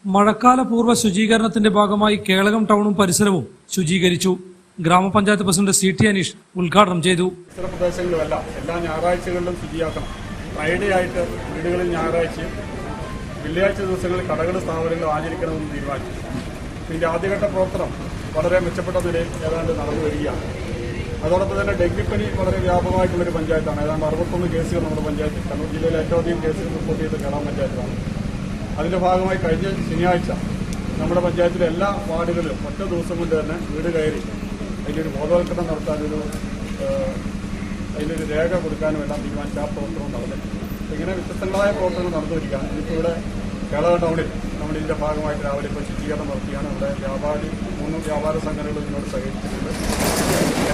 മഴക്കാലപൂർവ്വ ശുചീകരണത്തിന്റെ ഭാഗമായി കേളകം ടൗണും പരിസരവും ശുചീകരിച്ചു. ഗ്രാമപഞ്ചായത്ത് പ്രസിഡന്റ് CT അനീഷ് ഉദ്ഘാടനം ചെയ്തു. പ്രദേശങ്ങളിലുമെല്ലാം എല്ലാ ഞായറാഴ്ചകളിലും ശുചിയാക്കണം. ഫ്രൈഡേ ആയിട്ട് വീടുകളിൽ ഞായറാഴ്ചയും വെള്ളിയാഴ്ച ദിവസങ്ങളിൽ കടകൾ സ്ഥാപനങ്ങൾ ആചരിക്കണമെന്ന് തീരുമാനിച്ചു. ഇതിന്റെ ആദ്യഘട്ട പ്രവർത്തനം വളരെ മെച്ചപ്പെട്ട നിലയിൽ ഏതാണ്ട് നടന്നു വരികയാണ്. അതോടൊപ്പം തന്നെ ഡെങ്കിപ്പനി വളരെ വ്യാപകമായിട്ടുള്ളൊരു പഞ്ചായത്താണ്. ഏതാണ്ട് 61 കേസുകൾ നമ്മുടെ പഞ്ചായത്തിൽ, കണ്ണൂർ ജില്ലയിലെ ഏറ്റവും അധികം കേസുകൾ റിപ്പോർട്ട് ചെയ്ത കേരള പഞ്ചായത്താണ്. അതിന്റെ ഭാഗമായി കഴിഞ്ഞ ശനിയാഴ്ച നമ്മുടെ പഞ്ചായത്തിലെ എല്ലാ വാർഡുകളിലും ഒറ്റ ദിവസം കൊണ്ട് തന്നെ വീട് കയറി അതിലൊരു ബോധവൽക്കരണം നടത്താനൊരു അതിലൊരു രേഖ കൊടുക്കാനും എല്ലാം തീരുമാനിച്ച ആ പ്രവർത്തനം നടന്നിട്ടുണ്ട്. ഇങ്ങനെ വ്യത്യസ്തങ്ങളായ പ്രവർത്തനങ്ങൾ നടന്നു വരികയാണ്. ഇപ്പോൾ ഇവിടെ കേരള ടൗണിൽ നമ്മൾ ഇതിന്റെ ഭാഗമായിട്ട് രാവിലെ ഇപ്പോൾ ശുചീകരണം നടത്തിയാണ്. ഇവിടെ 3 വ്യാപാര സംഘടനകൾ ഇതിനോട് സഹകരിച്ചിട്ടുണ്ട്.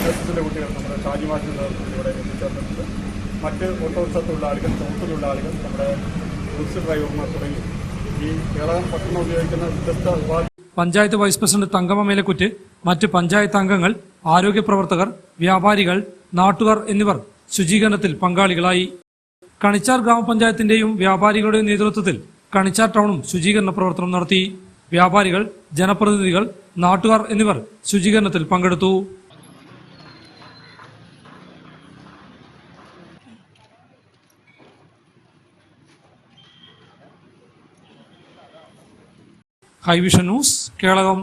NSSന്റെ കുട്ടികൾ നമ്മുടെ ഷാജിമാറ്റിന്റെ നേതൃത്വത്തിൽ ഇവിടെ എത്തിച്ചേർന്നിട്ടുണ്ട്. മറ്റ് ഓട്ടോറിക്ഷ തൊഴിലാളികൾ, തൊഴിലാളികൾ, നമ്മുടെ ഗുഡ്സ് ഡ്രൈവർമാർ തുടങ്ങി ഈ കേരളം പട്ടണം ഉപയോഗിക്കുന്ന വ്യത്യസ്ത പഞ്ചായത്ത് വൈസ് പ്രസിഡന്റ് തങ്കമ്മ മേലക്കുറ്റ്, മറ്റ് പഞ്ചായത്ത് അംഗങ്ങൾ, ആരോഗ്യ പ്രവർത്തകർ, വ്യാപാരികൾ, നാട്ടുകാർ എന്നിവർ ശുചീകരണത്തിൽ പങ്കാളികളായി. കണിച്ചാർ ഗ്രാമപഞ്ചായത്തിന്റെയും വ്യാപാരികളുടെയും നേതൃത്വത്തിൽ കണിച്ചാർ ടൗണും ശുചീകരണ പ്രവർത്തനം നടത്തി. വ്യാപാരികൾ, ജനപ്രതിനിധികൾ, നാട്ടുകാർ എന്നിവർ ശുചീകരണത്തിൽ പങ്കെടുത്തു. ഹൈവിഷൻ ന്യൂസ്, കേളകം.